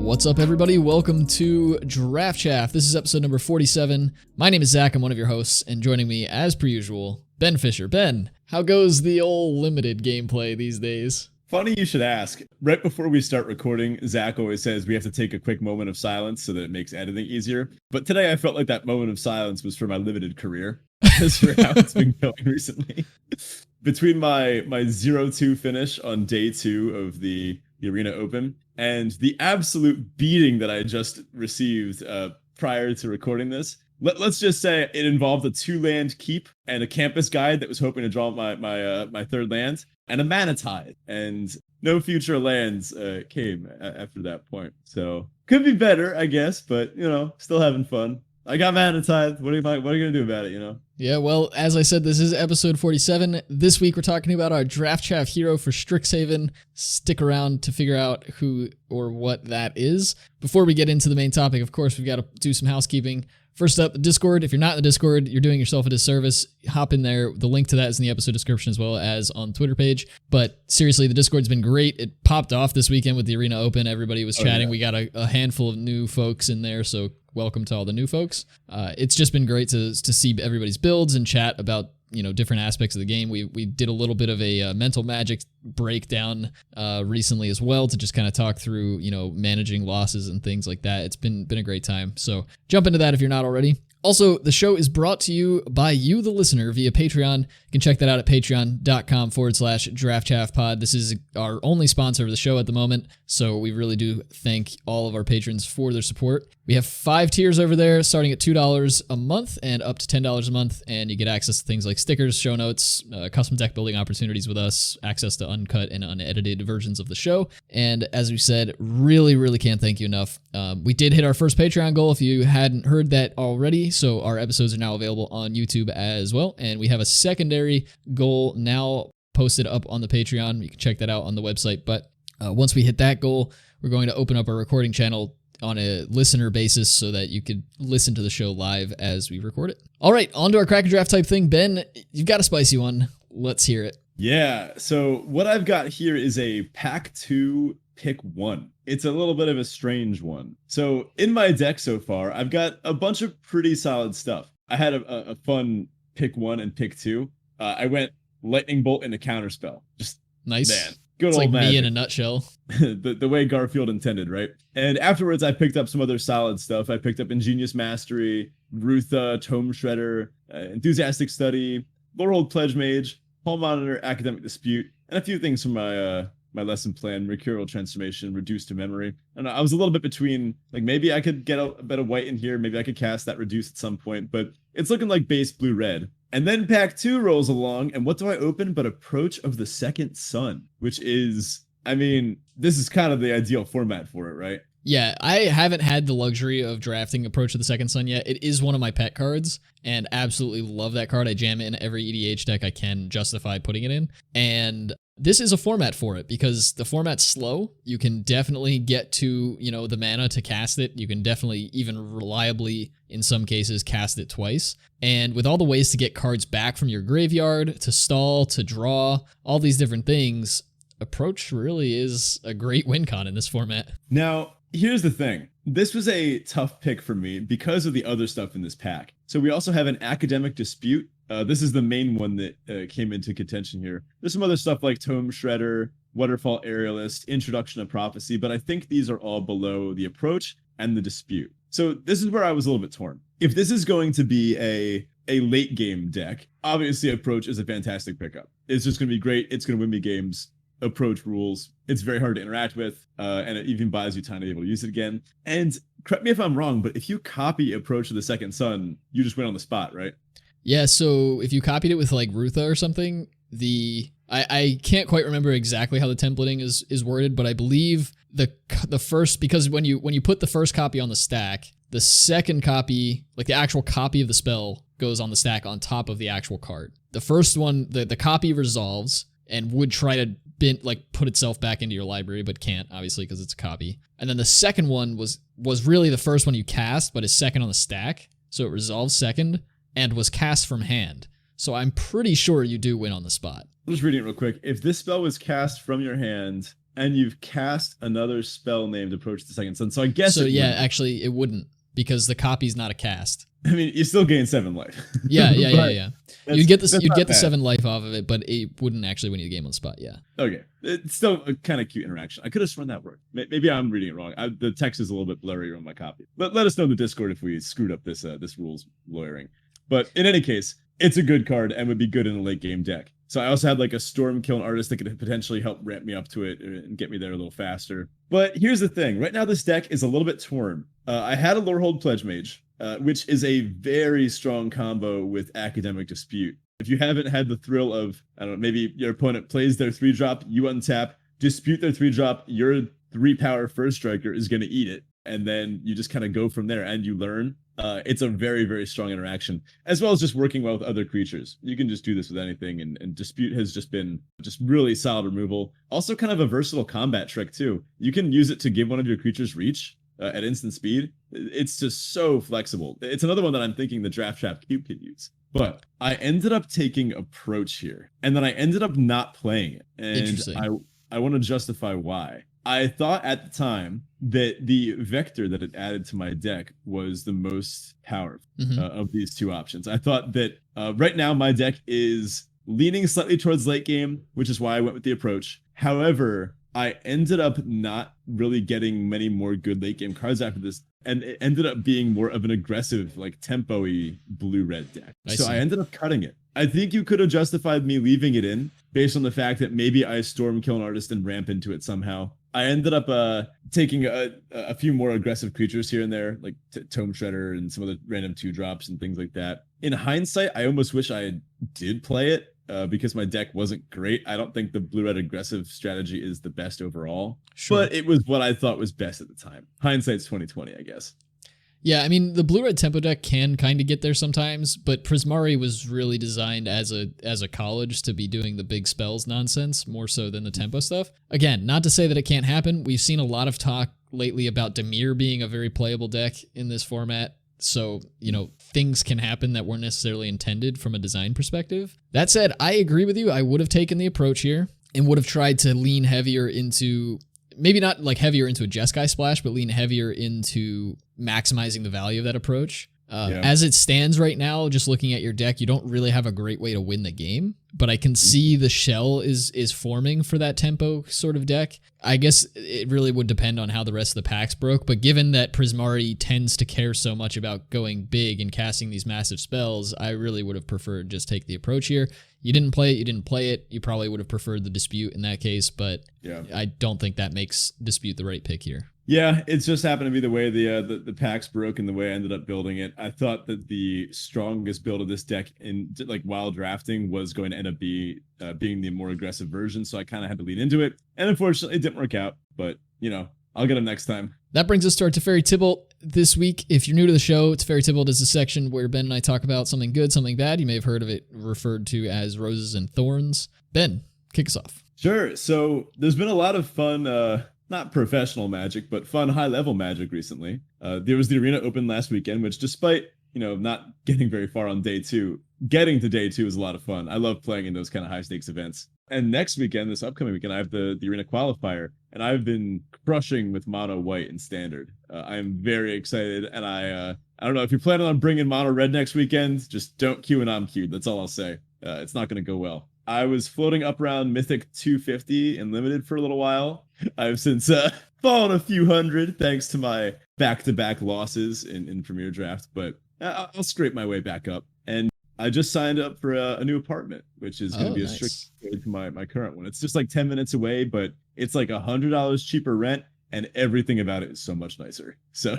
What's up, everybody? Welcome to Chaff. This is episode number 47. My name is Zach. I'm one of your hosts, and joining me, as per usual, Ben Fisher. Ben, how goes the old limited gameplay these days? Funny you should ask. Right before we start recording, Zach always says we have to take a quick moment of silence so that it makes editing easier. But today I felt like that moment of silence was for my limited career. That's for how it's been going recently. Between my 0-2 finish on day 2 of the Arena Open and the absolute beating that I just received prior to recording this, let's just say it involved a 2-land keep and a campus guide that was hoping to draw my third land and a mana tide, and no future lands came after that point. So could be better, I guess, but still having fun. I got mana tide. What are you gonna do about it? Yeah, well, as I said, this is episode 47. This week we're talking about our Chaff hero for Strixhaven. Stick around to figure out who or what that is. Before we get into the main topic, of course, we've got to do some housekeeping. First up, the Discord. If you're not in the Discord, you're doing yourself a disservice. Hop in there. The link to that is in the episode description as well as on Twitter page. But seriously, the Discord's been great. It popped off this weekend with the Arena Open. Everybody was chatting. Yeah. We got a handful of new folks in there, so welcome to all the new folks. It's just been great to see everybody's builds and chat about different aspects of the game. We did a little bit of a mental magic breakdown recently as well to just kind of talk through managing losses and things like that. It's been a great time. So jump into that if you're not already. Also, the show is brought to you by you, the listener, via Patreon. You can check that out at patreon.com/draftchaffpod. This is our only sponsor of the show at the moment, so we really do thank all of our patrons for their support. We have 5 tiers over there, starting at $2 a month and up to $10 a month, and you get access to things like stickers, show notes, custom deck building opportunities with us, access to uncut and unedited versions of the show, and as we said, really can't thank you enough. We did hit our first Patreon goal if you hadn't heard that already, so our episodes are now available on YouTube as well, and we have a secondary goal now posted up on the Patreon. You can check that out on the website, but once we hit that goal, we're going to open up our recording channel on a listener basis so that you could listen to the show live as we record it. All right, on to our Crack a Draft type thing. Ben, you've got a spicy one. Let's hear it. Yeah, so what I've got here is a Pack 2 Pick 1. It's a little bit of a strange one. So in my deck so far, I've got a bunch of pretty solid stuff. I had a fun Pick 1 and Pick 2. I went Lightning Bolt into Counterspell. Just nice. Man. Good it's old like magic. Me in a nutshell. the way Garfield intended, right? And afterwards, I picked up some other solid stuff. I picked up Ingenious Mastery, Rutha, Tome Shredder, Enthusiastic Study, Lorehold Pledge Mage, Hall Monitor, Academic Dispute, and a few things from my lesson plan, Mercurial Transformation, Reduced to Memory. And I was a little bit between, like, maybe I could get a bit of white in here, maybe I could cast that Reduce at some point, but it's looking like base blue-red. And then Pack 2 rolls along, and what do I open but Approach of the Second Sun, which is, this is kind of the ideal format for it, right? Yeah, I haven't had the luxury of drafting Approach of the Second Sun yet. It is one of my pet cards, and absolutely love that card. I jam it in every EDH deck I can justify putting it in, and this is a format for it because the format's slow. You can definitely get to, the mana to cast it. You can definitely even reliably, in some cases, cast it twice. And with all the ways to get cards back from your graveyard, to stall, to draw, all these different things, Approach really is a great win con in this format. Now, here's the thing. This was a tough pick for me because of the other stuff in this pack. So we also have an Academic Dispute. This is the main one that came into contention here. There's some other stuff like Tome Shredder, Waterfall Aerialist, Introduction of Prophecy, but I think these are all below the Approach and the Dispute. So this is where I was a little bit torn. If this is going to be a late game deck, obviously Approach is a fantastic pickup. It's just going to be great. It's going to win me games. Approach rules. It's very hard to interact with, and it even buys you time to be able to use it again. And correct me if I'm wrong, but if you copy Approach of the Second Sun, you just win on the spot, right? Yeah, so if you copied it with like Rutha or something, I can't quite remember exactly how the templating is worded, but I believe the first, because when you put the first copy on the stack, the second copy, like the actual copy of the spell, goes on the stack on top of the actual card. The first one, the copy resolves and would try to put itself back into your library, but can't, obviously, because it's a copy. And then the second one was really the first one you cast, but is second on the stack, so it resolves second and was cast from hand. So I'm pretty sure you do win on the spot. I'm just reading it real quick. If this spell was cast from your hand and you've cast another spell named Approach the Second Sun. So I guess actually it wouldn't, because the copy's not a cast. I mean, you still gain 7 life. Yeah. You'd get the bad. 7 life off of it, but it wouldn't actually win you the game on the spot. Yeah. Okay, it's still a kind of cute interaction. I could have sworn that worked. Maybe I'm reading it wrong. The text is a little bit blurrier on my copy. Let us know in the Discord if we screwed up this rules lawyering. But in any case, it's a good card and would be good in a late game deck. So I also had like a Stormkiln Artist that could potentially help ramp me up to it and get me there a little faster. But here's the thing. Right now, this deck is a little bit torn. I had a Lorehold Pledge Mage, which is a very strong combo with Academic Dispute. If you haven't had the thrill of, I don't know, maybe your opponent plays their 3-drop, you untap, dispute their 3-drop, your 3-power first striker is going to eat it. And then you just kind of go from there and you learn. It's a very, very strong interaction, as well as just working well with other creatures. You can just do this with anything, and Dispute has just been just really solid removal. Also kind of a versatile combat trick, too. You can use it to give one of your creatures reach at instant speed. It's just so flexible. It's another one that I'm thinking the Draft Chaff Cube could use. But I ended up taking Approach here, and then I ended up not playing it. And I want to justify why. I thought at the time that the vector that it added to my deck was the most powerful of these two options. I thought that right now my deck is leaning slightly towards late game, which is why I went with the Approach. However, I ended up not really getting many more good late game cards after this, and it ended up being more of an aggressive, like tempo-y blue-red deck. I ended up cutting it. I think you could have justified me leaving it in based on the fact that maybe I Stormkiln Artist and ramp into it somehow. I ended up taking a few more aggressive creatures here and there, like Tome Shredder and some of the random 2-drops and things like that. In hindsight, I almost wish I did play it because my deck wasn't great. I don't think the blue-red aggressive strategy is the best overall, but it was what I thought was best at the time. Hindsight's 2020, I guess. Yeah, I mean, the blue-red tempo deck can kind of get there sometimes, but Prismari was really designed as a college to be doing the big spells nonsense, more so than the tempo stuff. Again, not to say that it can't happen. We've seen a lot of talk lately about Dimir being a very playable deck in this format, so, things can happen that weren't necessarily intended from a design perspective. That said, I agree with you. I would have taken the Approach here and would have tried to lean heavier into... Maybe not like heavier into a Jeskai splash, but lean heavier into maximizing the value of that Approach. As it stands right now, just looking at your deck, you don't really have a great way to win the game, but I can see the shell is forming for that tempo sort of deck. I guess it really would depend on how the rest of the packs broke, but given that Prismari tends to care so much about going big and casting these massive spells, I really would have preferred just take the Approach here. You didn't play it. You probably would have preferred the Dispute in that case, but I don't think that makes Dispute the right pick here. Yeah, it's just happened to be the way the packs broke and the way I ended up building it. I thought that the strongest build of this deck in while drafting was going to end up being the more aggressive version, so I kind of had to lean into it. And unfortunately, it didn't work out, but I'll get them next time. That brings us to our Teferi Tibalt this week. If you're new to the show, Teferi Tibalt is a section where Ben and I talk about something good, something bad. You may have heard of it referred to as Roses and Thorns. Ben, kick us off. Sure. So there's been a lot of fun, not professional Magic, but fun high-level Magic recently. There was the Arena Open last weekend, which despite, not getting very far on day 2, getting to day 2 was a lot of fun. I love playing in those kind of high-stakes events. And next weekend, this upcoming weekend, I have the Arena Qualifier, and I've been crushing with mono white and standard. I'm very excited, and I don't know if you're planning on bringing mono red next weekend, just don't queue and I'm queued. That's all I'll say. It's not going to go well. I was floating up around Mythic 250 and limited for a little while. I've since fallen a few hundred thanks to my back-to-back losses in Premier Draft, but I'll scrape my way back up. And I just signed up for a new apartment, which is going to be a strict upgrade to my current one. It's just like 10 minutes away, but it's like $100 cheaper rent, and everything about it is so much nicer. So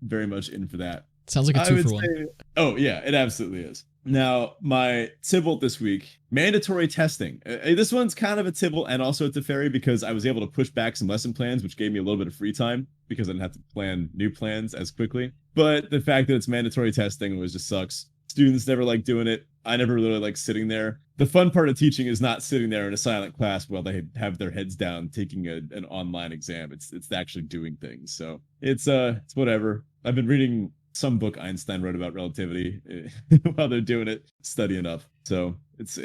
very much in for that. Sounds like a 2-for-1. Oh, yeah, it absolutely is. Now, my Tibalt this week, mandatory testing. This one's kind of a Tibalt and also a Teferi because I was able to push back some lesson plans, which gave me a little bit of free time because I didn't have to plan new plans as quickly. But the fact that it's mandatory testing just sucks. Students never like doing it. I never really like sitting there. The fun part of teaching is not sitting there in a silent class while they have their heads down taking an online exam. It's actually doing things. So it's whatever. I've been reading some book Einstein wrote about relativity while they're doing it. Study enough. So it's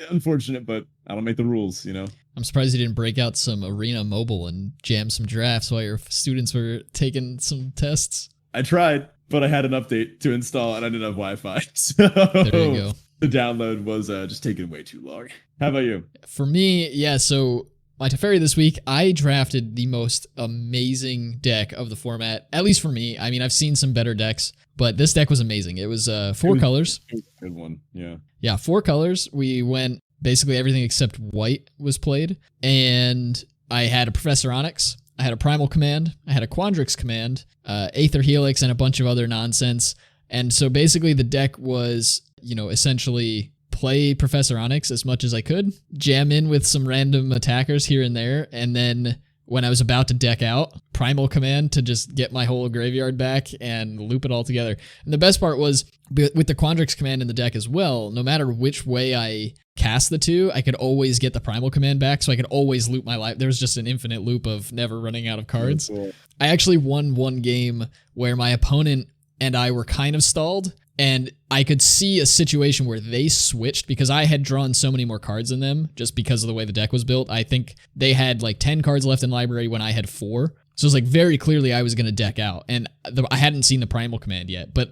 unfortunate, but I don't make the rules, I'm surprised you didn't break out some Arena Mobile and jam some drafts while your students were taking some tests. I tried, but I had an update to install and I didn't have Wi-Fi. So there you go. The download was just taking way too long. How about you? For me, yeah, so my Teferi this week, I drafted the most amazing deck of the format, at least for me. I mean, I've seen some better decks, but this deck was amazing. It was four colors. It was a good one, yeah. Yeah, 4 colors. We went basically everything except white was played, and I had a Professor Onyx, I had a Primal Command, I had a Quandrix Command, Aether Helix, and a bunch of other nonsense. And so basically the deck was, essentially play Professor Onyx as much as I could, jam in with some random attackers here and there, and then when I was about to deck out, Primal Command to just get my whole graveyard back and loop it all together. And the best part was, with the Quandrix Command in the deck as well, no matter which way I cast the two, I could always get the Primal Command back, so I could always loop my life. There was just an infinite loop of never running out of cards. Cool. I actually won one game where my opponent and I were kind of stalled, and I could see a situation where they switched because I had drawn so many more cards than them just because of the way the deck was built. I think they had like 10 cards left in library when I had 4. So it was like very clearly I was going to deck out. And I hadn't seen the Primal Command yet, but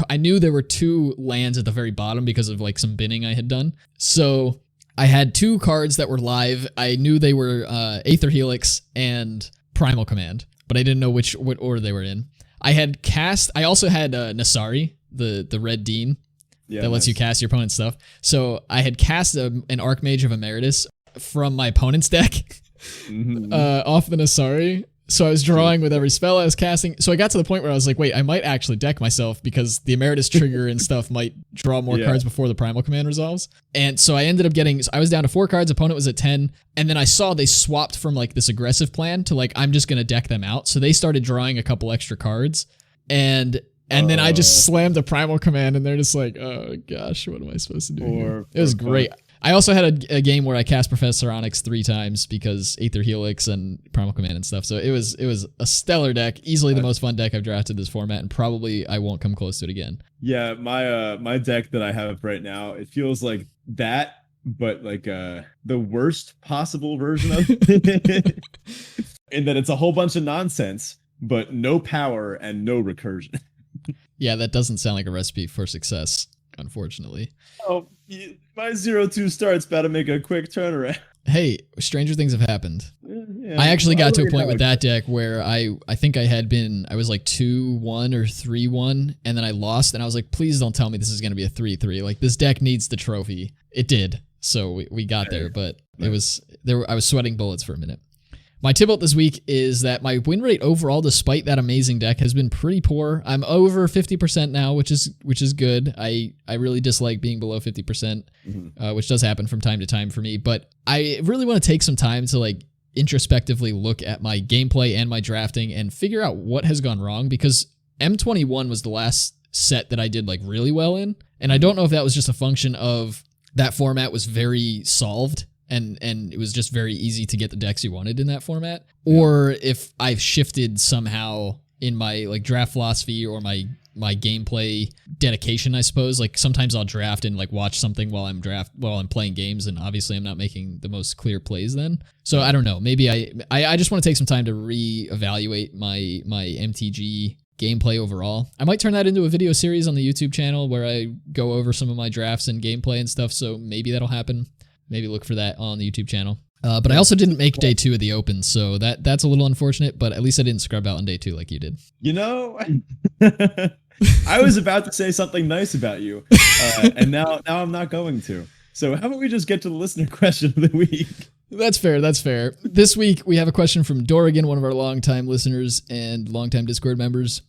I knew there were 2 lands at the very bottom because of like some binning I had done. So I had 2 cards that were live. I knew they were Aether Helix and Primal Command, but I didn't know what order they were in. I also had Nasari, the red Dean that lets you cast your opponent's stuff. So I had cast an Archmage of Emeritus from my opponent's deck off the Nasari. So I was drawing with every spell I was casting. So I got to the point where I was like, wait, I might actually deck myself because the Emeritus trigger and stuff might draw more cards before the Primal Command resolves. And so I ended up I was down to 4 cards, opponent was at 10. And then I saw they swapped from like this aggressive plan to like, I'm just going to deck them out. So they started drawing a couple extra cards. And then I just slammed the Primal Command and they're just like, oh gosh, what am I supposed to do here? It was great. I also had a game where I cast Professor Onyx 3 times because Aether Helix and Primal Command and stuff. So it was a stellar deck, easily the most fun deck I've drafted this format, and probably I won't come close to it again. Yeah, my deck that I have right now, it feels like that, but like the worst possible version of it. In that it's a whole bunch of nonsense, but no power and no recursion. Yeah, that doesn't sound like a recipe for success, unfortunately. Oh, my 0-2 start's about to make a quick turnaround. Hey, stranger things have happened. I actually got to a point with that deck where I think I was like 2-1 or 3-1, and then I lost, and I was like, please don't tell me this is going to be a 3-3. Like, this deck needs the trophy. It did, so we got there, but I was sweating bullets for a minute. My tip-out this week is that my win rate overall, despite that amazing deck, has been pretty poor. I'm over 50% now, which is good. I really dislike being below 50%, which does happen from time to time for me. But I really want to take some time to like introspectively look at my gameplay and my drafting and figure out what has gone wrong, because M21 was the last set that I did like really well in. And I don't know if that was just a function of that format was very solved and it was just very easy to get the decks you wanted in that format, or if I've shifted somehow in my like draft philosophy or my gameplay dedication, I suppose. Like sometimes I'll draft and like watch something while I'm playing games, and obviously I'm not making the most clear plays then. So I don't know, maybe I just want to take some time to reevaluate my MTG gameplay overall. I might turn that into a video series on the YouTube channel where I go over some of my drafts and gameplay and stuff, so maybe that'll happen. Maybe look for that on the YouTube channel. But I also didn't make day 2 of the Open, so that's a little unfortunate, but at least I didn't scrub out on day 2 like you did. You know, I was about to say something nice about you, and now I'm not going to. So how about we just get to the listener question of the week? That's fair. This week, we have a question from Dorrigan, one of our longtime listeners and longtime Discord members.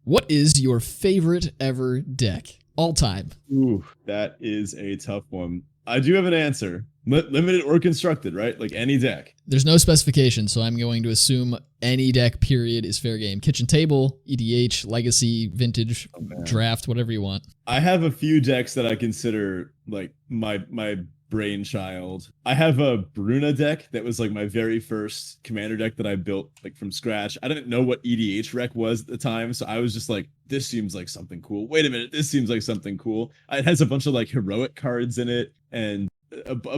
What is your favorite ever deck? All time. Ooh, that is a tough one. I do have an answer. Limited or constructed, right? Like any deck. There's no specification, so I'm going to assume any deck, period, is fair game. Kitchen table, EDH, legacy, vintage, draft, whatever you want. I have a few decks that I consider like my brainchild. I have a Bruna deck that was like my very first commander deck that I built like from scratch. I didn't know what EDH rec was at the time, so I was just like, this seems like something cool. Wait a minute, this seems like something cool. It has a bunch of like heroic cards in it and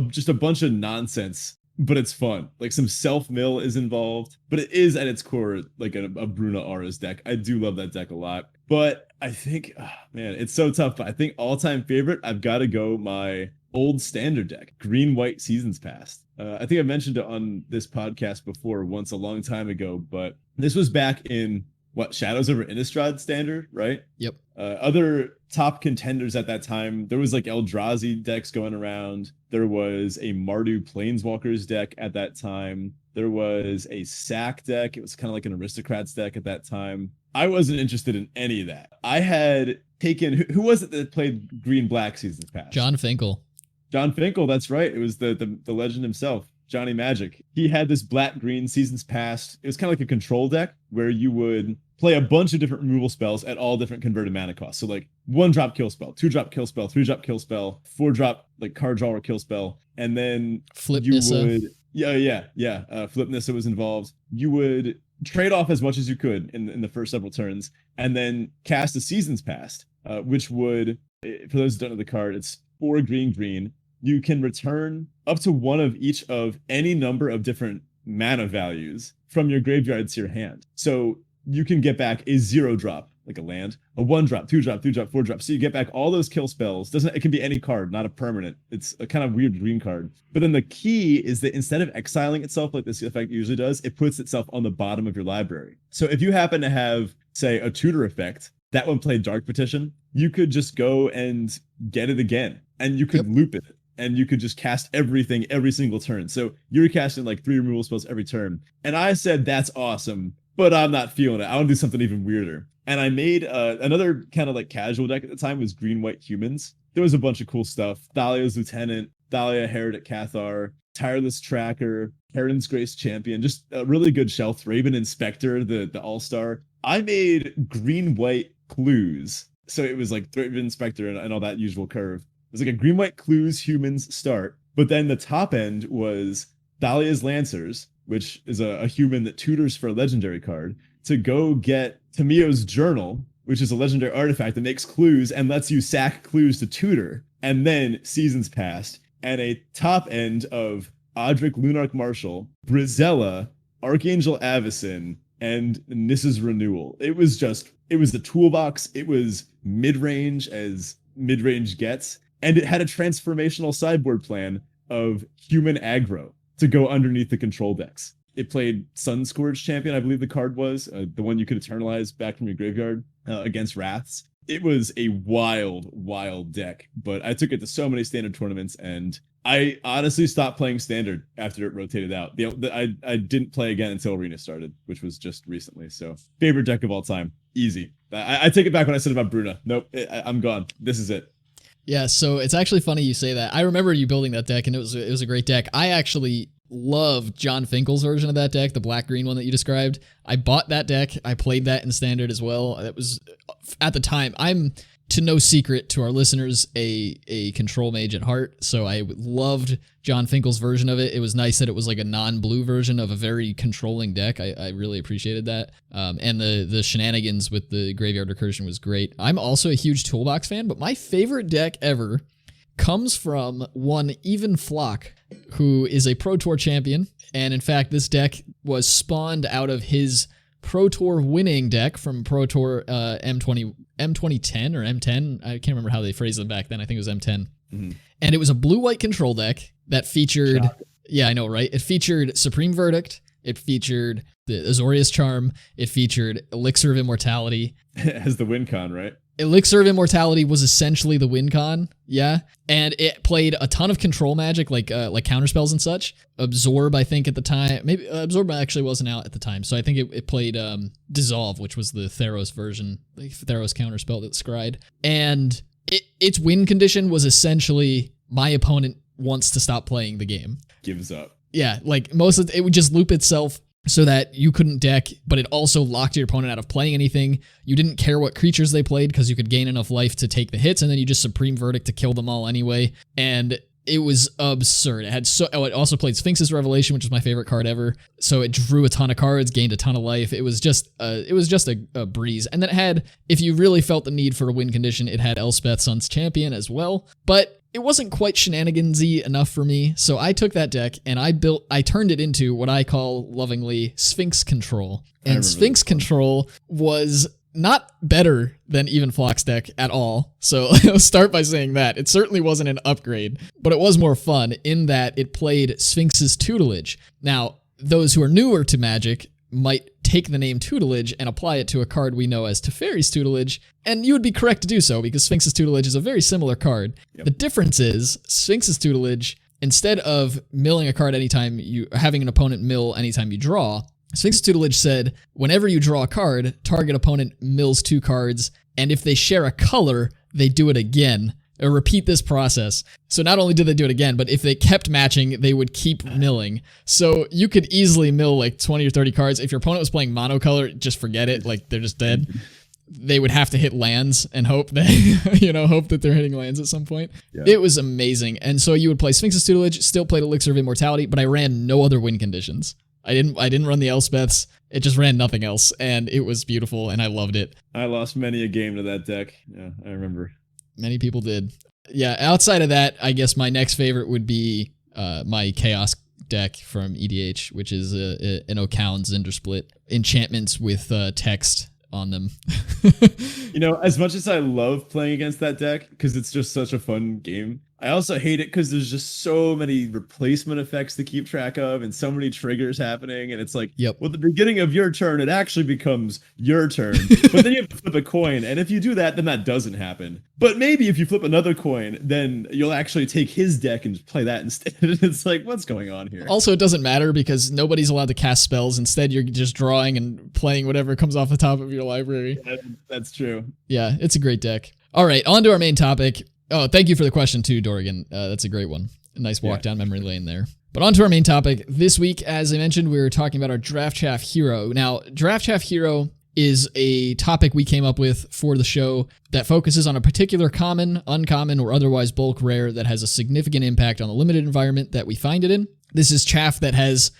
just a bunch of nonsense, but it's fun. Like some self-mill is involved, but it is at its core like a Bruna Auras deck. I do love that deck a lot, but I think, man, it's so tough. But I think all-time favorite, I've got to go my old standard deck, Green-White Seasons Past. I think I mentioned it on this podcast before once a long time ago, but this was back in Shadows over Innistrad standard, right? Yep. Other top contenders at that time, there was like Eldrazi decks going around. There was a Mardu Planeswalkers deck at that time. There was a Sack deck. It was kind of like an Aristocrats deck at that time. I wasn't interested in any of that. I had taken, who was it that played Green-Black Seasons Past? John Finkel. John Finkel, that's right. It was the legend himself, Johnny Magic. He had this black-green Seasons Past. It was kind of like a control deck where you would play a bunch of different removal spells at all different converted mana costs. So like 1-drop kill spell, 2-drop kill spell, 3-drop kill spell, 4-drop like card draw or kill spell, and then Flip you Nissa. would Flip Nissa was involved. You would trade off as much as you could in the first several turns, and then cast a Seasons Past, which would, for those who don't know the card, it's 4 green. You can return up to one of each of any number of different mana values from your graveyard to your hand. So you can get back a 0-drop, like a land, a 1-drop, 2-drop, 3-drop, 4-drop. So you get back all those kill spells. It can be any card, not a permanent. It's a kind of weird green card. But then the key is that instead of exiling itself like this effect usually does, it puts itself on the bottom of your library. So if you happen to have, say, a tutor effect, that one played Dark Petition, you could just go and get it again, and you could loop it. And you could just cast everything every single turn. So you're casting like 3 removal spells every turn. And I said, that's awesome, but I'm not feeling it. I want to do something even weirder. And I made another kind of like casual deck at the time was Green-White Humans. There was a bunch of cool stuff. Thalia's Lieutenant, Thalia Heretic Cathar, Tireless Tracker, Heron's Grace Champion, just a really good shelf. Raven Inspector, the all-star. I made Green-White Clues. So it was like Raven Inspector and all that usual curve. It was like a Green-White Clues Humans start, but then the top end was Thalia's Lancers, which is a human that tutors for a legendary card, to go get Tamio's Journal, which is a legendary artifact that makes clues and lets you sack clues to tutor, and then Seasons Past, and a top end of Odric Lunarch Marshal, Brizella, Archangel Avacyn, and Nissa's Renewal. It was the toolbox. It was mid-range as mid-range gets. And it had a transformational sideboard plan of human aggro to go underneath the control decks. It played Sunscourge Champion, I believe the card was, the one you could eternalize back from your graveyard against Wraths. It was a wild deck, but I took it to so many standard tournaments, and I honestly stopped playing standard after it rotated out. I didn't play again until Arena started, which was just recently. So favorite deck of all time, easy. I take it back when I said about Bruna. Nope, I'm gone. This is it. Yeah, so it's actually funny you say that. I remember you building that deck, and it was a great deck. I actually love John Finkel's version of that deck, the black-green one that you described. I bought that deck. I played that in Standard as well. It was, at the time, I'm, to no secret to our listeners, a control mage at heart, so I loved John Finkel's version of it. It was nice that it was like a non-blue version of a very controlling deck. I really appreciated that. And the shenanigans with the Graveyard Recursion was great. I'm also a huge Toolbox fan, but my favorite deck ever comes from one Even Flock, who is a Pro Tour champion. And in fact, this deck was spawned out of his Pro Tour winning deck from Pro Tour M2010 or M10. I can't remember how they phrased them back then. I think it was M10. Mm-hmm. And it was a blue-white control deck that featured... Shock. Yeah, I know, right? It featured Supreme Verdict. It featured the Azorius Charm. It featured Elixir of Immortality. It has the win con, right? Elixir of Immortality was essentially the win con, yeah. And it played a ton of control magic, like counterspells and such. Absorb, I think, at the time. Maybe Absorb actually wasn't out at the time, so I think it played Dissolve, which was the Theros version, the Theros counterspell that scryed. And its win condition was essentially my opponent wants to stop playing the game. Gives up. Yeah, like it would just loop itself so that you couldn't deck, but it also locked your opponent out of playing anything. You didn't care what creatures they played because you could gain enough life to take the hits, and then you just Supreme Verdict to kill them all anyway. And it was absurd. It also played Sphinx's Revelation, which is my favorite card ever. So it drew a ton of cards, gained a ton of life. It was just a breeze. And then it had, if you really felt the need for a win condition, it had Elspeth Sun's Champion as well. But it wasn't quite shenanigansy enough for me. So I took that deck and I turned it into what I call lovingly Sphinx Control. And Sphinx Control was not better than Even Flock's deck at all. So I'll start by saying that. It certainly wasn't an upgrade, but it was more fun in that it played Sphinx's Tutelage. Now, those who are newer to Magic might take the name Tutelage and apply it to a card we know as Teferi's Tutelage, and you would be correct to do so because Sphinx's Tutelage is a very similar card. Yep. The difference is Sphinx's Tutelage, instead of milling a card anytime having an opponent mill anytime you draw, Sphinx's Tutelage said, whenever you draw a card, target opponent mills 2 cards, and if they share a color, they do it again, or repeat this process. So not only did they do it again, but if they kept matching, they would keep milling. So you could easily mill like 20 or 30 cards. If your opponent was playing monocolor, just forget it, like they're just dead. They would have to hit lands and hope that, hope that they're hitting lands at some point. Yeah. It was amazing. And so you would play Sphinx's Tutelage, still played Elixir of Immortality, but I ran no other win conditions. I didn't run the Elspeths. It just ran nothing else, and it was beautiful, and I loved it. I lost many a game to that deck. Yeah, I remember. Many people did. Yeah, outside of that, I guess my next favorite would be my Chaos deck from EDH, which is an O'Cown Zinder Split. Enchantments with text on them. As much as I love playing against that deck, because it's just such a fun game, I also hate it because there's just so many replacement effects to keep track of and so many triggers happening. And it's like, Well, at the beginning of your turn, it actually becomes your turn. But then you have to flip a coin. And if you do that, then that doesn't happen. But maybe if you flip another coin, then you'll actually take his deck and play that instead. It's like, what's going on here? Also, it doesn't matter because nobody's allowed to cast spells. Instead, you're just drawing and playing whatever comes off the top of your library. Yeah, that's true. Yeah, it's a great deck. All right, on to our main topic. Oh, thank you for the question too, Dorgan. That's a great one. A nice walk down memory lane there. But on to our main topic. This week, as I mentioned, we were talking about our Draft Chaff Hero. Now, Draft Chaff Hero is a topic we came up with for the show that focuses on a particular common, uncommon, or otherwise bulk rare that has a significant impact on the limited environment that we find it in. This is chaff that has,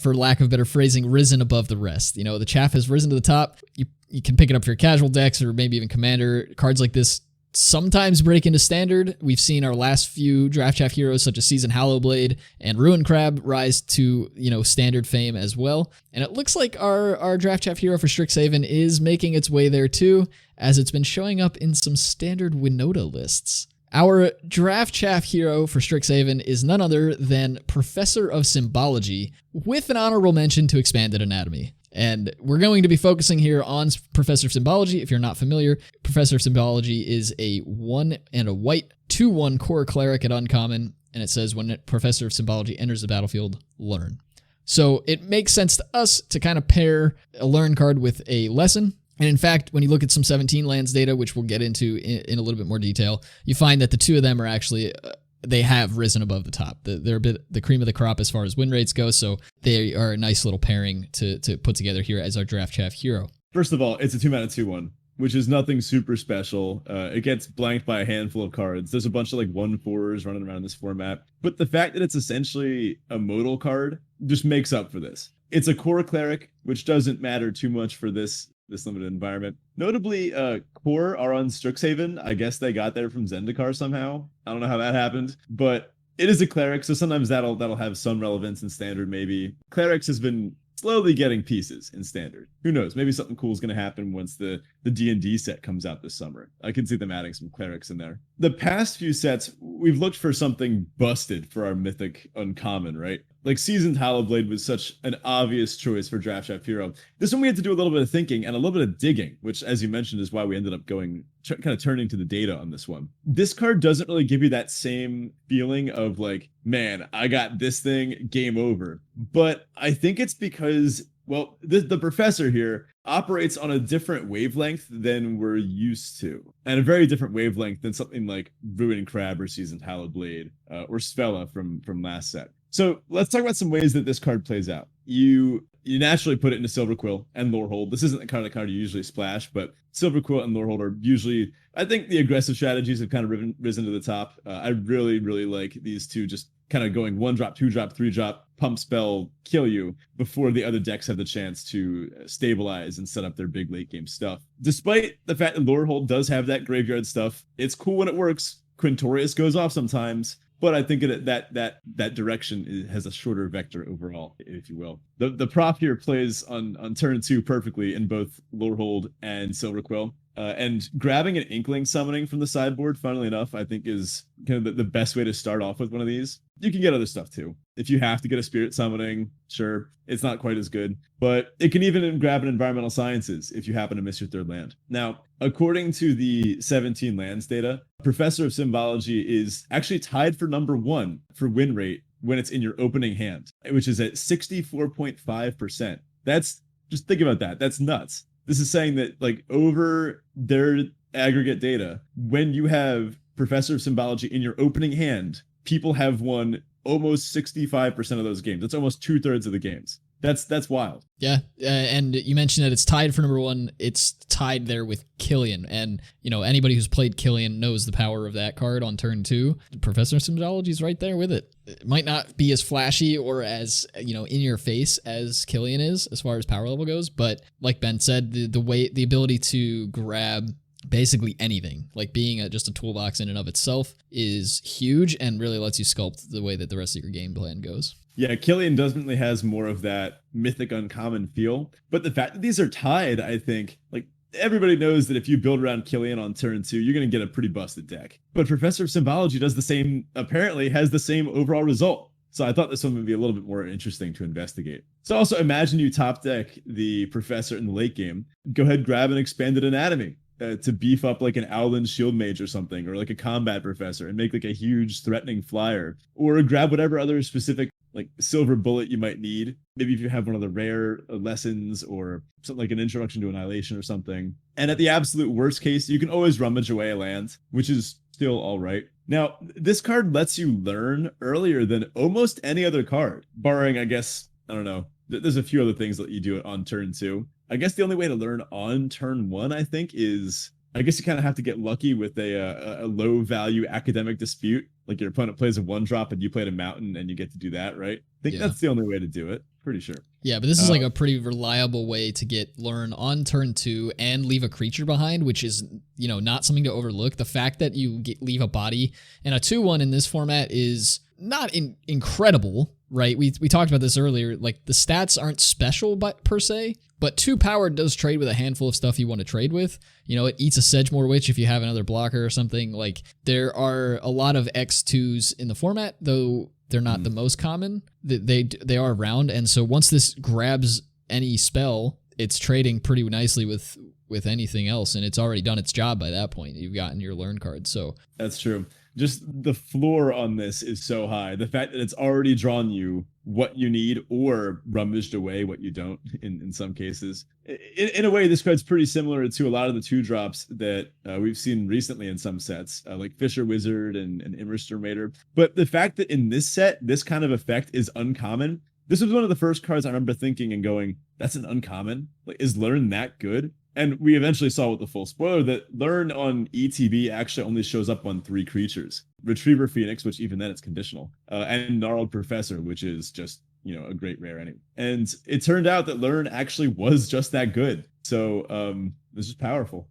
for lack of better phrasing, risen above the rest. The chaff has risen to the top. You can pick it up for your casual decks or maybe even commander. Cards like this sometimes break into standard. We've seen our last few Draft Chaff heroes such as Season Hallowblade and Ruin Crab rise to, standard fame as well. And it looks like our Draft Chaff hero for Strixhaven is making its way there too, as it's been showing up in some standard Winota lists. Our Draft Chaff hero for Strixhaven is none other than Professor of Symbology, with an honorable mention to Expanded Anatomy. And we're going to be focusing here on Professor of Symbology. If you're not familiar, Professor of Symbology is a 1 and a white 2/1 core cleric at uncommon, and it says when Professor of Symbology enters the battlefield, learn. So it makes sense to us to kind of pair a learn card with a lesson. And in fact, when you look at some 17 lands data, which we'll get into in a little bit more detail, you find that the two of them are actually they have risen above the top. They're a bit the cream of the crop as far as win rates go, so they are a nice little pairing to put together here as our Draft Chaff hero. First of all, it's a 2-mana 2/1, which is nothing super special. It gets blanked by a handful of cards. There's a bunch of 1/4s running around in this format, but the fact that it's essentially a modal card just makes up for this. It's a core cleric, which doesn't matter too much for this limited environment. Notably, core are on Strixhaven. I guess they got there from Zendikar somehow. I don't know how that happened, but it is a cleric, so sometimes that'll have some relevance in standard maybe. Clerics has been slowly getting pieces in standard. Who knows? Maybe something cool is going to happen once the D&D set comes out this summer. I can see them adding some clerics in there. The past few sets, we've looked for something busted for our mythic uncommon, right? Like Seasoned Hallowblade was such an obvious choice for Draft Chaff hero. This one we had to do a little bit of thinking and a little bit of digging, which, as you mentioned, is why we ended up kind of turning to the data on this one. This card doesn't really give you that same feeling of man, I got this thing, game over. But I think it's because, the professor here operates on a different wavelength than we're used to, and a very different wavelength than something like Ruin Crab or Seasoned Hallowblade or Svella from last set. So let's talk about some ways that this card plays out. You you naturally put it into Silver Quill and Lorehold. This isn't the kind of card you usually splash, but Silver Quill and Lorehold are usually, I think the aggressive strategies have kind of risen to the top. I really, really like these two just kind of going 1-drop, 2-drop, 3-drop, pump spell, kill you before the other decks have the chance to stabilize and set up their big late game stuff. Despite the fact that Lorehold does have that graveyard stuff, it's cool when it works. Quintorius goes off sometimes, but I think that direction has a shorter vector overall, if you will. The prop here plays on turn 2 perfectly in both Lorehold and Silver Quill. And grabbing an Inkling summoning from the sideboard, funnily enough, I think is kind of the best way to start off with one of these. You can get other stuff too. If you have to get a Spirit summoning, sure, it's not quite as good. But it can even grab an Environmental Sciences if you happen to miss your third land. Now, according to the 17 lands data, Professor of Symbology is actually tied for number 1 for win rate when it's in your opening hand, which is at 64.5%. That's, just think about that. That's nuts. This is saying that, like, over their aggregate data, when you have Professor of Symbology in your opening hand, people have won almost 65% of those games. That's almost 2/3 of the games. That's wild. Yeah, and you mentioned that it's tied for number 1. It's tied there with Killian, and anybody who's played Killian knows the power of that card on turn 2. Professor of Symbology is right there with it. It might not be as flashy or as in your face as Killian is as far as power level goes, but like Ben said, the ability to grab basically anything, like being just a toolbox in and of itself, is huge and really lets you sculpt the way that the rest of your game plan goes. Yeah, Killian definitely has more of that mythic uncommon feel, but the fact that these are tied, I think, like, everybody knows that if you build around Killian on turn 2, you're going to get a pretty busted deck. But Professor of Symbology does the same, apparently has the same overall result. So I thought this one would be a little bit more interesting to investigate. So also imagine you top deck the Professor in the late game. Go ahead, grab an Expanded Anatomy to beef up like an Owlin Shield Mage or something, or like a Combat Professor and make like a huge threatening flyer, or grab whatever other specific like silver bullet you might need. Maybe if you have one of the rare lessons or something like an Introduction to Annihilation or something. And at the absolute worst case, you can always rummage away a land, which is still all right. Now, this card lets you learn earlier than almost any other card, barring, I guess, I don't know. There's a few other things that you do on turn 2. I guess the only way to learn on turn 1, I think, is, I guess you kind of have to get lucky with a low value academic dispute. Like your opponent plays a 1-drop and you played a mountain and you get to do that, right? I think that's the only way to do it. Pretty sure. Yeah, but this is like a pretty reliable way to get learn on turn 2 and leave a creature behind, which is, not something to overlook. The fact that you leave a body and a 2/1 in this format is not incredible, right? We talked about this earlier. Like, the stats aren't special per se, but 2 power does trade with a handful of stuff you want to trade with. It eats a Sedgemoor Witch if you have another blocker or something. Like, there are a lot of X2s in the format, though they're not the most common. They are around, and so once this grabs any spell, it's trading pretty nicely with anything else, and it's already done its job by that point. You've gotten your learn card, so that's true. Just the floor on this is so high. The fact that it's already drawn you what you need or rummaged away what you don't in some cases. In a way, this card's pretty similar to a lot of the 2-drops that we've seen recently in some sets, like Fisher Wizard and Immersturmator. But the fact that in this set, this kind of effect is uncommon. This was one of the first cards I remember thinking and going, that's an uncommon? Like, is Learn that good? And we eventually saw with the full spoiler that Learn on ETB actually only shows up on 3 creatures. Retriever Phoenix, which even then it's conditional, and Gnarled Professor, which is just, a great rare anyway. And it turned out that Learn actually was just that good. So this is powerful,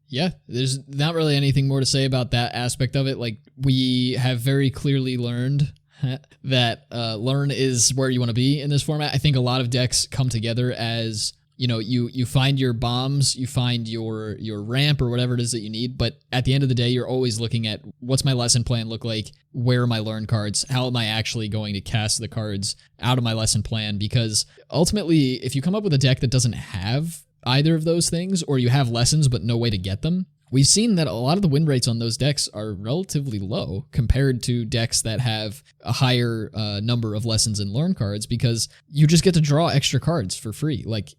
Yeah, there's not really anything more to say about that aspect of it. Like, we have very clearly learned that Learn is where you want to be in this format. I think a lot of decks come together as, you find your bombs, you find your ramp or whatever it is that you need, but at the end of the day, you're always looking at what's my lesson plan look like, where are my learn cards, how am I actually going to cast the cards out of my lesson plan, because ultimately, if you come up with a deck that doesn't have either of those things, or you have lessons but no way to get them, we've seen that a lot of the win rates on those decks are relatively low compared to decks that have a higher number of lessons and learn cards, because you just get to draw extra cards for free. Like,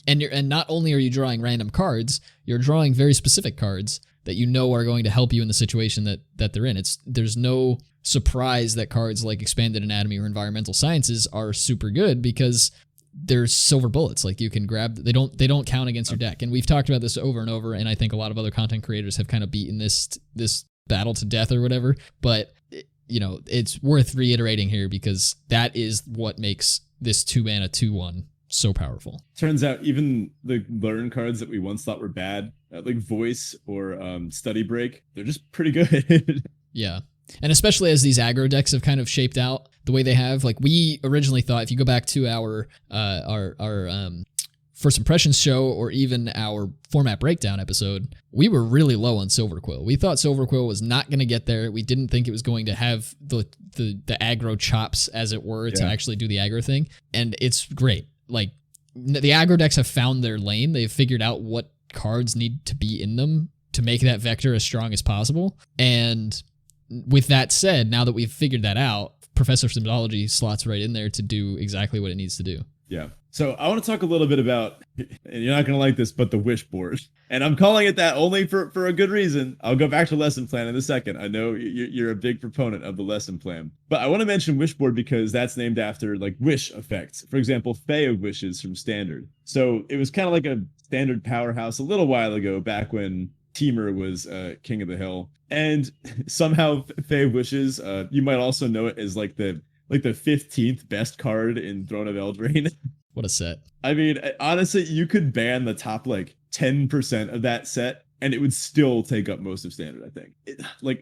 and not only are you drawing random cards, you're drawing very specific cards that are going to help you in the situation that they're in. There's no surprise that cards like Expanded Anatomy or Environmental Sciences are super good, because there's silver bullets. Like you can grab, they don't count against your deck. And we've talked about this over and over. And I think a lot of other content creators have kind of beaten this battle to death or whatever. But it's worth reiterating here because that is what makes this 2-mana 2/1 so powerful. Turns out even the learn cards that we once thought were bad, like Voice or Study Break, they're just pretty good. Yeah. And especially as these aggro decks have kind of shaped out the way they have, like we originally thought, if you go back to our First Impressions show or even our format breakdown episode, we were really low on Silverquill. We thought Silverquill was not going to get there. We didn't think it was going to have the aggro chops, as it were, to actually do the aggro thing. And it's great. Like the aggro decks have found their lane. They've figured out what cards need to be in them to make that vector as strong as possible. And with that said, now that we've figured that out, Professor Symbology slots right in there to do exactly what it needs to do. Yeah. So I want to talk a little bit about, and you're not going to like this, but the wish board. And I'm calling it that only for a good reason. I'll go back to lesson plan in a second. I know you're a big proponent of the lesson plan, but I want to mention wish board because that's named after like wish effects. For example, Fae of Wishes from Standard. So it was kind of like a Standard powerhouse a little while ago, back when Teamer was king of the hill. And somehow Fae of Wishes, you might also know it as like the 15th best card in Throne of Eldraine. What a set. I mean, honestly, you could ban the top like 10% of that set and it would still take up most of Standard, I think.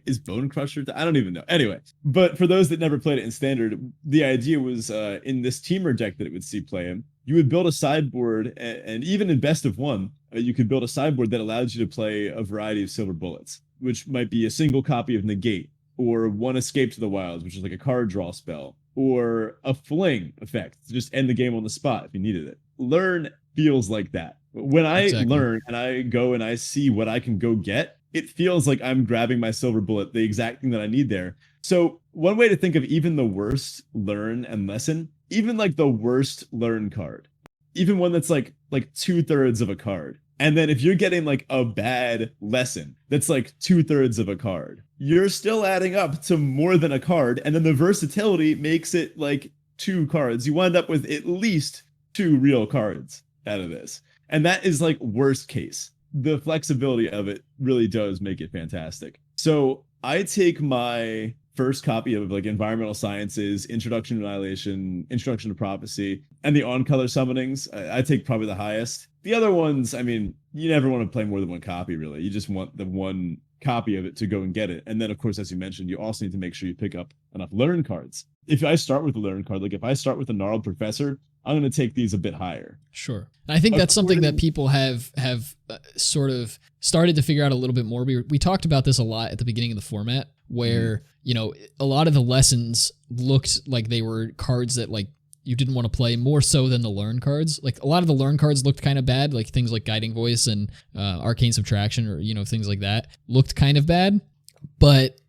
Is Bone Crusher? I don't even know. Anyway, but for those that never played it in Standard, the idea was in this Teamer deck that it would see play in, you would build a sideboard, and even in Best of One, you could build a sideboard that allows you to play a variety of silver bullets, which might be a single copy of Negate, or one Escape to the Wilds, which is like a card draw spell, or a Fling effect to just end the game on the spot if you needed it. Learn feels like that. When I learn and I go and I see what I can go get, it feels like I'm grabbing my silver bullet, the exact thing that I need there. So one way to think of even the worst learn and lesson, even like the worst learn card, even one that's like 2/3 of a card. And then if you're getting like a bad lesson that's like 2/3 of a card, you're still adding up to more than a card. And then the versatility makes it like 2 cards. You wind up with at least 2 real cards out of this. And that is like worst case. The flexibility of it really does make it fantastic. So I take my first copy of like Environmental Sciences, Introduction to Annihilation, Introduction to Prophecy, and the on-color summonings. I take probably the highest. The other ones, I mean, you never want to play more than one copy, really. You just want the one copy of it to go and get it. And then, of course, as you mentioned, you also need to make sure you pick up enough learn cards. If I start with a learn card, like if I start with a Gnarled Professor, I'm going to take these a bit higher. Sure. And I think that's something that people have sort of started to figure out a little bit more. We talked about this a lot at the beginning of the format, where, a lot of the lessons looked like they were cards that like you didn't want to play more so than the learn cards. Like a lot of the learn cards looked kind of bad, like things like Guiding Voice and Arcane Subtraction, or, things like that looked kind of bad. But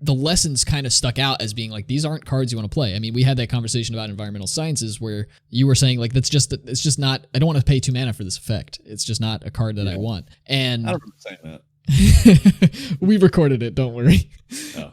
the lessons kind of stuck out as being like, these aren't cards you want to play. I mean, we had that conversation about Environmental Sciences where you were saying like, it's just not, I don't want to pay 2 mana for this effect. It's just not a card that I want. And I don't remember saying that. We recorded it, don't worry. Oh.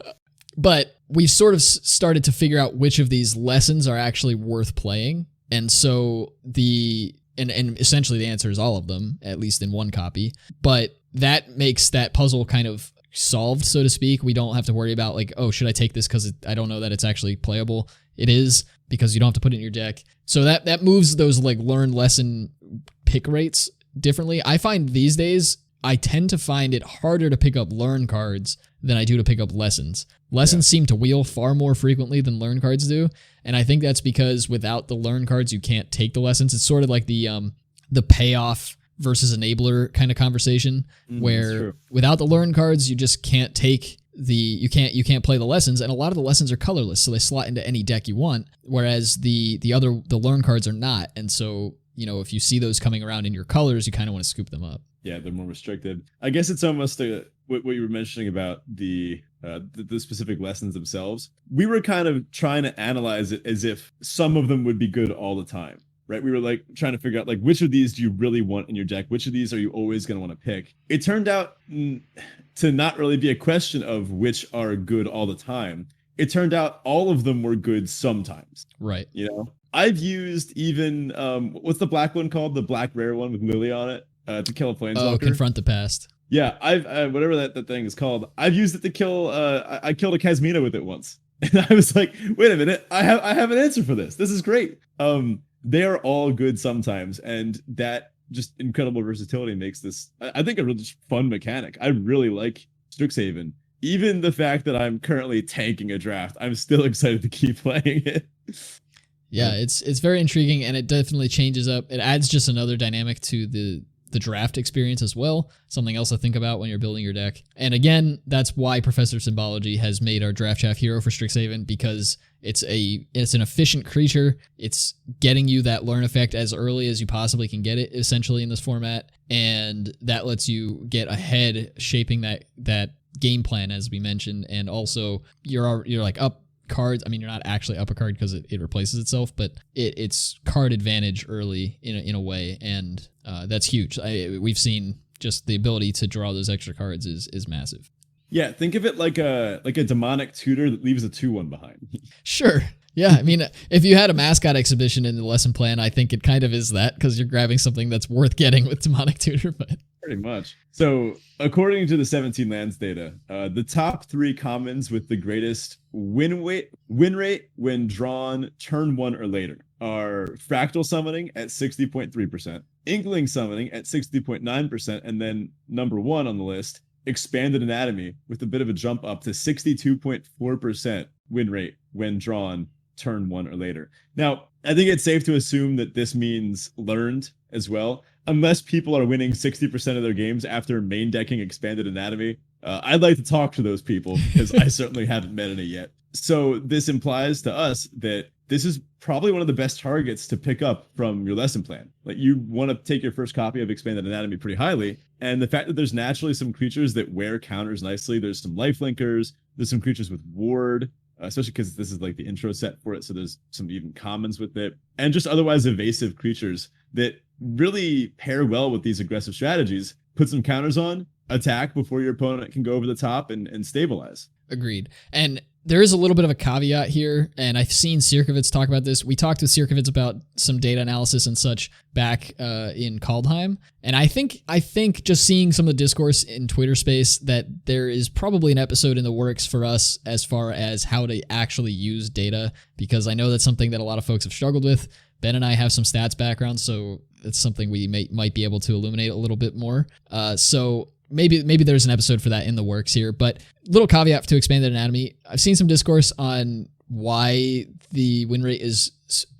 But we've sort of started to figure out which of these lessons are actually worth playing. And so and essentially the answer is all of them, at least in one copy. But that makes that puzzle kind of solved, so to speak. We don't have to worry about like, oh, should I take this because I don't know that it's actually playable. It is, because you don't have to put it in your deck. So that moves those like learn lesson pick rates differently. I find these days I tend to find it harder to pick up learn cards than I do to pick up lessons. Lessons seem to wheel far more frequently than learn cards do. And I think that's because without the learn cards, you can't take the lessons. It's sort of like the payoff versus enabler kind of conversation, where without the learn cards, you just can't take you can't play the lessons. And a lot of the lessons are colorless, so they slot into any deck you want. Whereas the learn cards are not. And so, if you see those coming around in your colors, you kind of want to scoop them up. Yeah, they're more restricted. I guess it's almost what you were mentioning about the specific lessons themselves. We were kind of trying to analyze it as if some of them would be good all the time, right? We were like trying to figure out like, which of these do you really want in your deck? Which of these are you always going to want to pick? It turned out to not really be a question of which are good all the time. It turned out all of them were good sometimes. Right. I've used even what's the black one called? The black rare one with Lily on it to kill a planeswalker. Oh, confront the past. Yeah, I've whatever that thing is called. I've used it to kill. I killed a Casmina with it once, and I was like, wait a minute, I have an answer for this. This is great. They are all good sometimes, and that just incredible versatility makes this, I think, a really fun mechanic. I really like Strixhaven. Even the fact that I'm currently tanking a draft, I'm still excited to keep playing it. Yeah, it's very intriguing, and it definitely changes up. It adds just another dynamic to the draft experience as well. Something else to think about when you're building your deck. And again, that's why Professor Symbology has made our Draft Chaff hero for Strixhaven, because it's an efficient creature. It's getting you that learn effect as early as you possibly can get it, essentially, in this format, and that lets you get ahead, shaping that game plan, as we mentioned. And also you're like up cards. I mean, you're not actually up a card because it replaces itself, but it's card advantage early in a way, and that's huge. We've seen just the ability to draw those extra cards is massive. Yeah, think of it like a demonic tutor that leaves a 2/1 behind. Sure. Yeah, I mean, if you had a mascot exhibition in the lesson plan, I think it kind of is that, because you're grabbing something that's worth getting with demonic tutor. But pretty much. So, according to the 17 lands data, the top 3 commons with the greatest win rate when drawn turn 1 or later are Fractal Summoning at 60.3%, Inkling Summoning at 60.9%, and then number 1 on the list, Expanded Anatomy, with a bit of a jump up to 62.4% win rate when drawn turn 1 or later. Now, I think it's safe to assume that this means learned as well, unless people are winning 60% of their games after main decking Expanded Anatomy. I'd like to talk to those people, because I certainly haven't met any yet. So this implies to us that this is probably one of the best targets to pick up from your lesson plan. Like, you want to take your first copy of Expanded Anatomy pretty highly, and the fact that there's naturally some creatures that wear counters nicely. There's some lifelinkers, there's some creatures with ward, especially because this is like the intro set for it, so there's some even commons with it, and just otherwise evasive creatures that really pair well with these aggressive strategies. Put some counters on, attack before your opponent can go over the top, and stabilize. Agreed. And there is a little bit of a caveat here, and I've seen Sirkovitz talk about this. We talked with Sirkovitz about some data analysis and such back in Kaldheim, and I think just seeing some of the discourse in Twitter space, that there is probably an episode in the works for us as far as how to actually use data, because I know that's something that a lot of folks have struggled with. Ben and I have some stats background, so it's something we might be able to illuminate a little bit more. So maybe there's an episode for that in the works here. But little caveat to Expanded Anatomy, I've seen some discourse on why the win rate is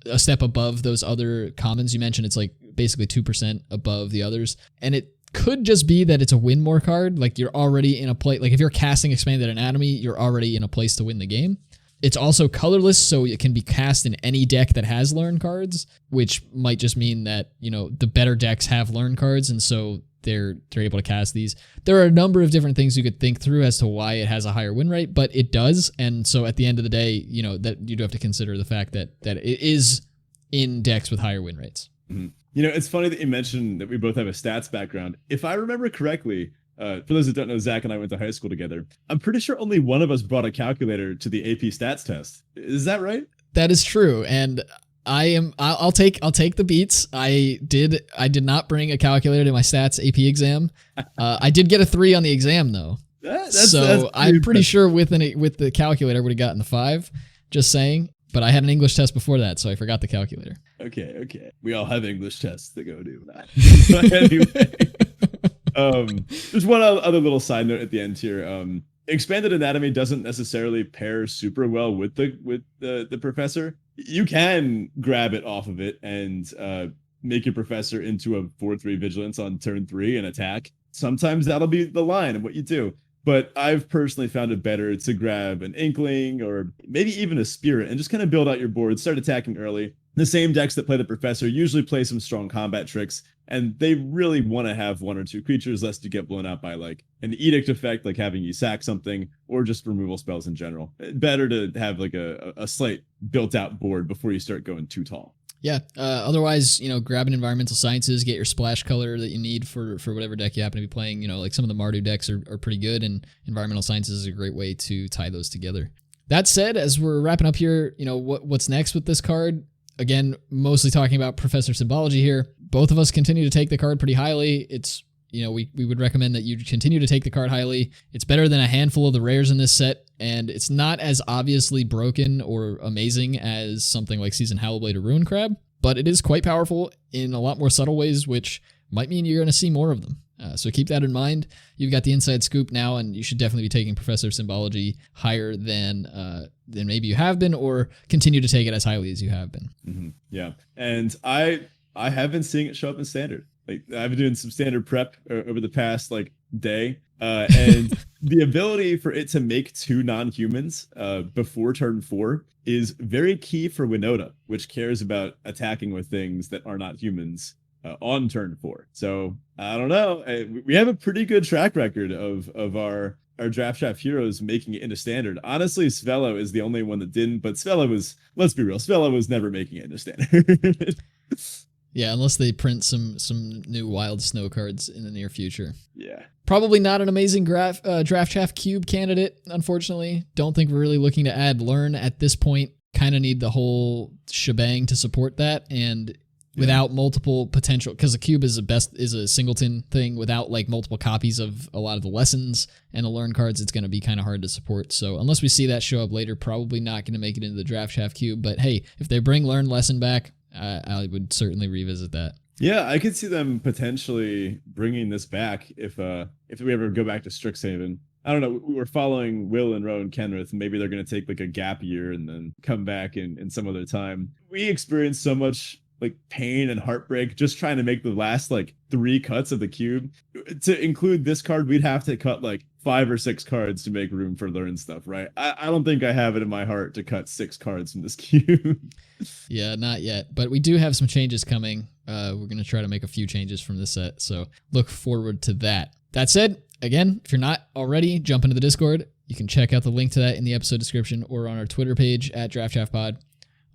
a step above those other commons you mentioned. It's like basically 2% above the others, and it could just be that it's a win more card. Like, you're already in a place, like if you're casting Expanded Anatomy, you're already in a place to win the game. It's also colorless, so it can be cast in any deck that has learn cards, which might just mean that, the better decks have learn cards, and so they're able to cast these. There are a number of different things you could think through as to why it has a higher win rate, but it does. And so at the end of the day, that you do have to consider the fact that it is in decks with higher win rates. Mm-hmm. It's funny that you mentioned that we both have a stats background. If I remember correctly, for those that don't know, Zach and I went to high school together. I'm pretty sure only one of us brought a calculator to the AP stats test. Is that right? That is true. And I'll take the beats. I did not bring a calculator to my stats AP exam. I did get a 3 on the exam though. That's I'm pretty sure with the calculator I would have gotten the 5. Just saying. But I had an English test before that, so I forgot the calculator. Okay. We all have English tests to go do. But anyway, there's one other little side note at the end here. Expanded Anatomy doesn't necessarily pair super well with the Professor. You can grab it off of it and make your Professor into a 4/3 Vigilance on turn 3 and attack. Sometimes that'll be the line of what you do. But I've personally found it better to grab an Inkling or maybe even a Spirit and just kind of build out your board, start attacking early. The same decks that play the Professor usually play some strong combat tricks, and they really want to have 1 or 2 creatures lest you get blown out by like an edict effect, like having you sack something, or just removal spells in general. Better to have like a slight built out board before you start going too tall. Yeah. Otherwise, grab an Environmental Sciences, get your splash color that you need for whatever deck you happen to be playing. Like some of the Mardu decks are pretty good, and Environmental Sciences is a great way to tie those together. That said, as we're wrapping up here, what's next with this card? again, mostly talking about Professor Symbology here. Both of us continue to take the card pretty highly. It's, we would recommend that you continue to take the card highly. It's better than a handful of the rares in this set, and it's not as obviously broken or amazing as something like Seasoned Howlblade or Ruin Crab, but it is quite powerful in a lot more subtle ways, which might mean you're going to see more of them. So keep that in mind. You've got the inside scoop now, and you should definitely be taking Professor Symbology higher than maybe you have been, or continue to take it as highly as you have been. Mm-hmm. Yeah, and I have been seeing it show up in Standard. Like, I've been doing some Standard prep over the past day, and the ability for it to make 2 non-humans before turn 4 is very key for Winota, which cares about attacking with things that are not humans on turn 4. So I don't know. We have a pretty good track record of our Draft Chaff heroes making it into Standard. Honestly, Svelo is the only one that didn't, but Svelo was, let's be real, Svelo was never making it into Standard. Yeah, unless they print some new Wild Snow cards in the near future. Yeah. Probably not an amazing Draft Chaff cube candidate, unfortunately. Don't think we're really looking to add Learn at this point. Kind of need the whole shebang to support that, and without multiple potential, because the cube is a singleton thing. Without multiple copies of a lot of the lessons and the Learn cards, it's going to be kind of hard to support. So unless we see that show up later, probably not going to make it into the Draft Chaff cube. But hey, if they bring Learn lesson back, I would certainly revisit that. Yeah, I could see them potentially bringing this back if we ever go back to Strixhaven. I don't know. We were following Will and Ro and Kenrith. Maybe they're going to take a gap year and then come back in some other time. We experienced so much pain and heartbreak just trying to make the last 3 cuts of the cube. To include this card, we'd have to cut 5 or 6 cards to make room for Learn stuff, right? I don't think I have it in my heart to cut 6 cards from this cube. Yeah, not yet. But we do have some changes coming. We're going to try to make a few changes from this set, so look forward to that. That said, again, if you're not already, jump into the Discord. You can check out the link to that in the episode description or on our Twitter page at DraftChaffPod.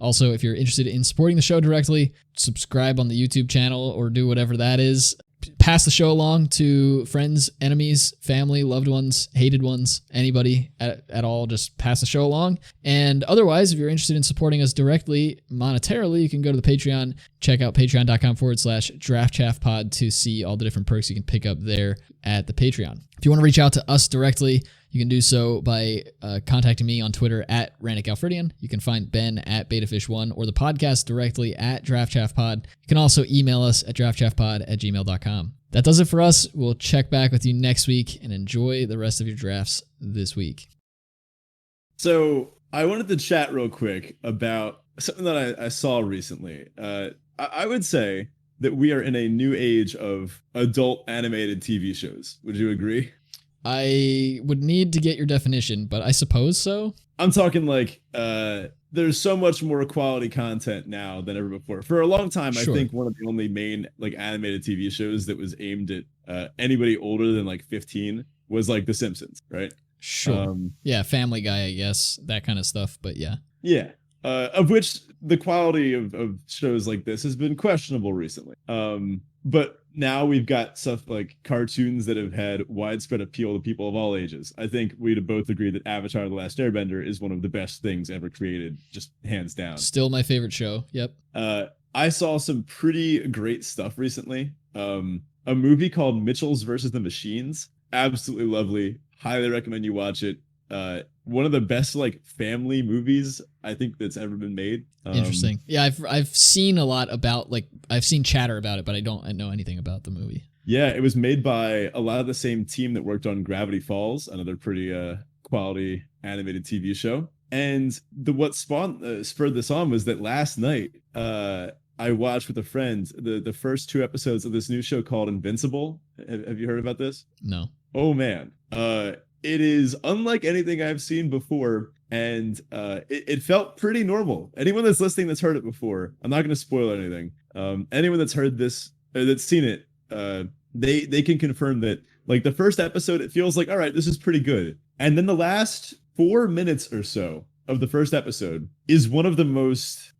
Also, if you're interested in supporting the show directly, subscribe on the YouTube channel or do whatever that is. Pass the show along to friends, enemies, family, loved ones, hated ones, anybody at all. Just pass the show along. And otherwise, if you're interested in supporting us directly monetarily, you can go to the Patreon, check out patreon.com/DraftChaffPod to see all the different perks you can pick up there at the Patreon. If you want to reach out to us directly, you can do so by contacting me on Twitter at RannickAlfredian. You can find Ben at BetaFish1 or the podcast directly at DraftChaffPod. You can also email us at draftchaffpod@gmail.com. That does it for us. We'll check back with you next week and enjoy the rest of your drafts this week. So I wanted to chat real quick about something that I saw recently. I would say that we are in a new age of adult animated TV shows. Would you agree? I would need to get your definition, but I suppose so. I'm talking there's so much more quality content now than ever before. For a long time, Sure. I think one of the only main animated TV shows that was aimed at anybody older than 15 was The Simpsons, right? Sure. Yeah, Family Guy, I guess, that kind of stuff, but yeah. Yeah. Of which the quality of shows like this has been questionable recently. But now we've got stuff like cartoons that have had widespread appeal to people of all ages. I think we'd both agree that Avatar: The Last Airbender is one of the best things ever created, just hands down. Still my favorite show. Yep. I saw some pretty great stuff recently. A movie called Mitchells versus the Machines. Absolutely lovely. Highly recommend you watch it. One of the best family movies I think that's ever been made. Interesting. Yeah, I've seen a lot about I've seen chatter about it, but I don't know anything about the movie. Yeah, it was made by a lot of the same team that worked on Gravity Falls, another pretty quality animated TV show. And what spurred this on was that last night I watched with a friend the first 2 episodes of this new show called Invincible. Have you heard about this? No. Oh man. It is unlike anything I've seen before, and it felt pretty normal. Anyone that's listening that's heard it before, I'm not going to spoil anything. Anyone that's heard this, or that's seen it, they can confirm that the first episode, it feels all right, this is pretty good. And then the last 4 minutes or so of the first episode is one of the most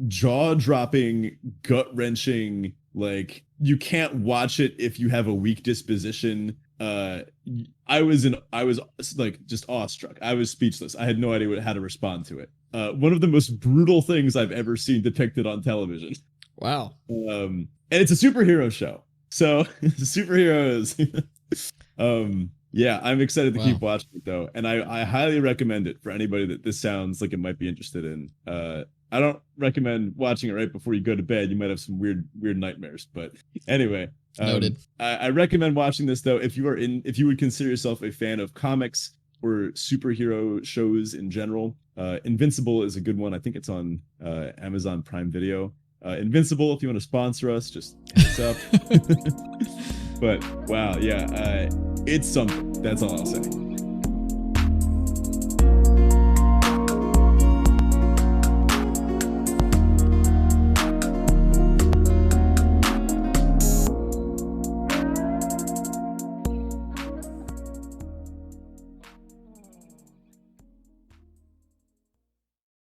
jaw-dropping, gut-wrenching, you can't watch it if you have a weak disposition I was like just awestruck. I was speechless. I had no idea how to respond to it. One of the most brutal things I've ever seen depicted on television. Wow. And it's a superhero show. So superheroes. Yeah, I'm excited to keep watching it though, and I highly recommend it for anybody that this sounds like it might be interested in. I don't recommend watching it right before you go to bed. You might have some weird nightmares. But anyway, noted. I recommend watching this though if you would consider yourself a fan of comics or superhero shows in general. Invincible is a good one. I think it's on Amazon Prime Video. Invincible, if you want to sponsor us, just hit us up. But wow, yeah, it's something. That's all I'll say.